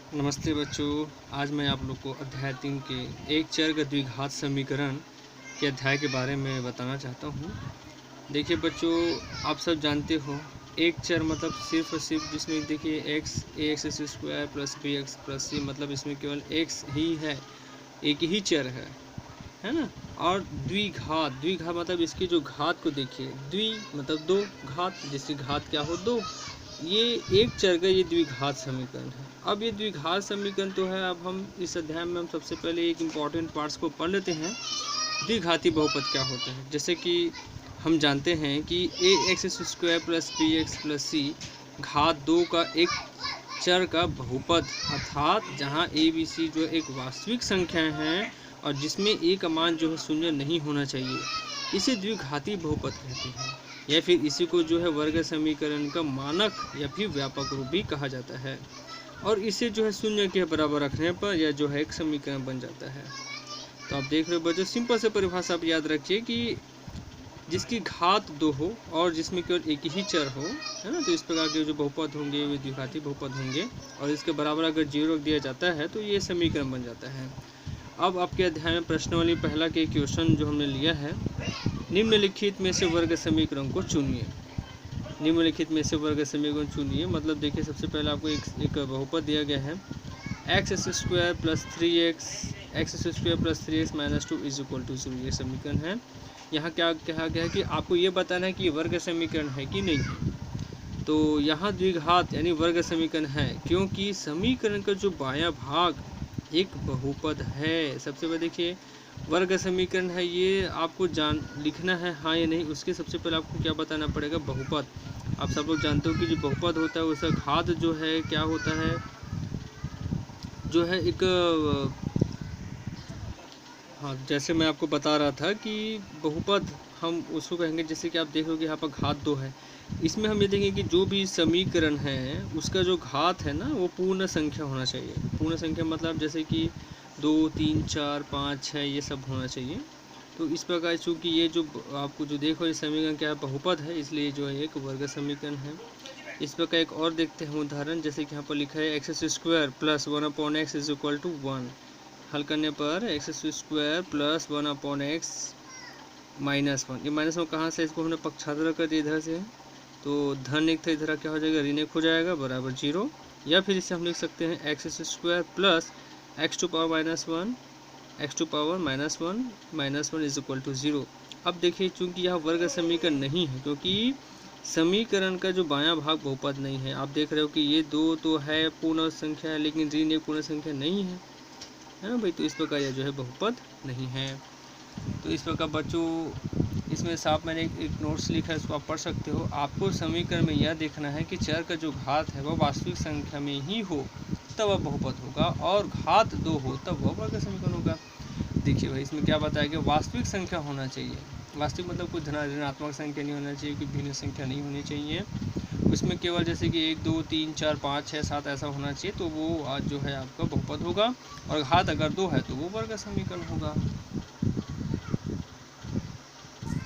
नमस्ते बच्चों। आज मैं आप लोग को अध्याय 3 के एक चर का द्विघात समीकरण के अध्याय के बारे में बताना चाहता हूँ। देखिए बच्चों, आप सब जानते हो एक चर मतलब सिर्फ और सिर्फ जिसमें देखिए X square plus B X plus C, मतलब इसमें केवल एक्स ही है, एक ही चर है ना। और द्विघात मतलब इसकी जो घात को देखिए, द्वि मतलब दो, घात जिसकी घात क्या हो, दो। ये एक चर का ये द्विघात समीकरण है। अब ये द्विघात समीकरण तो है। अब हम इस अध्याय में हम सबसे पहले एक इम्पॉर्टेंट पार्ट्स को पढ़ लेते हैं। द्विघाती बहुपद क्या होता है, जैसे कि हम जानते हैं कि A X square plus B X plus C घात 2 का एक चर का बहुपद, अर्थात जहाँ ए बी सी जो एक वास्तविक संख्या है और जिसमें ए का मान जो है शून्य नहीं होना चाहिए, इसे द्विघाती बहुपद कहते हैं। या फिर इसी को जो है वर्ग समीकरण का मानक या फिर व्यापक रूप भी कहा जाता है। और इसे जो है शून्य के बराबर रखने पर यह जो है एक समीकरण बन जाता है। तो आप देख रहे हो बच्चों, सिंपल से परिभाषा आप याद रखिए कि जिसकी घात 2 हो और जिसमें केवल एक ही चर हो, है ना, तो इस प्रकार के जो बहुपद होंगे वे द्विघाती बहुपद होंगे। और इसके बराबर अगर 0 रख दिया जाता है तो ये समीकरण बन जाता है। अब आपके अध्याय में प्रश्नावली पहला के क्वेश्चन जो हमने लिया है, निम्नलिखित में से वर्ग समीकरण को चुनिए। निम्नलिखित में से वर्ग समीकरण चुनिए मतलब देखिए, सबसे पहले आपको एक बहुपद दिया गया है, X square plus 3x minus 2 is equal to 0। ये समीकरण है। यहाँ क्या कहा गया है कि आपको ये बताना है कि वर्ग समीकरण है कि नहीं है। तो यहाँ द्विघात यानी वर्ग समीकरण है, क्योंकि समीकरण का जो बायां भाग एक बहुपद है। सबसे पहले देखिए, वर्ग समीकरण है, ये आपको लिखना है हाँ या नहीं। उसके सबसे पहले आपको क्या बताना पड़ेगा, बहुपद। आप सब लोग जानते हो कि जो बहुपद होता है उसका घात जो है क्या होता है, जो है एक हाँ, जैसे मैं आपको बता रहा था कि बहुपद हम उसको कहेंगे, जैसे कि आप देख लो कि यहाँ पर घात 2 है। इसमें हम ये देखेंगे कि जो भी समीकरण है उसका जो घात है ना, वो पूर्ण संख्या होना चाहिए। पूर्ण संख्या मतलब जैसे कि 2, 3, 4, 5, 6 ये सब होना चाहिए। तो इस प्रकार चूँकि ये जो आपको जो देखो ये समीकरण क्या है, बहुपद है, इसलिए जो है एक वर्ग समीकरण है। इस प्रकार एक और देखते हैं उदाहरण, जैसे कि यहाँ पर लिखा है X square plus 1/x is equal to 1। हल करने पर x square plus 1/x minus 1। ये माइनस 1 कहाँ से, इसको हमने पक्षांतर कर दिया इधर से, तो धन एक था, इधर क्या हो जाएगा, ऋण एक हो जाएगा, बराबर 0। या फिर इसे हम लिख सकते हैं X square plus x to power minus one is equal to 0। अब देखिए, चूंकि यह वर्ग समीकरण नहीं है, क्योंकि समीकरण का जो बायां भाग बहुपद नहीं है। आप देख रहे हो कि ये 2 तो है पूर्ण संख्या है, लेकिन ऋण एक पूर्ण संख्या नहीं है ना भाई। तो इस प्रकार यह जो है बहुपद नहीं है। तो इस प्रकार बच्चों, इसमें साफ मैंने एक नोट्स लिखा है, उसको आप पढ़ सकते हो। आपको समीकरण में यह देखना है कि चर का जो घात है वह वास्तविक संख्या में ही हो तब वह बहुपद होगा, और घात 2 हो तब वह वर्ग समीकरण होगा। देखिए भाई, इसमें क्या बताया गया, वास्तविक संख्या होना चाहिए। वास्तविक मतलब कोई ऋणात्मक संख्या नहीं होना चाहिए, कोई भिन्न संख्या नहीं होनी चाहिए। उसमें केवल जैसे कि 1, 2, 3, 4, 5, 6, 7 ऐसा होना चाहिए, तो वो आज जो है आपका बहुपद होगा। और घात अगर 2 है तो वो वर्ग समीकरण होगा।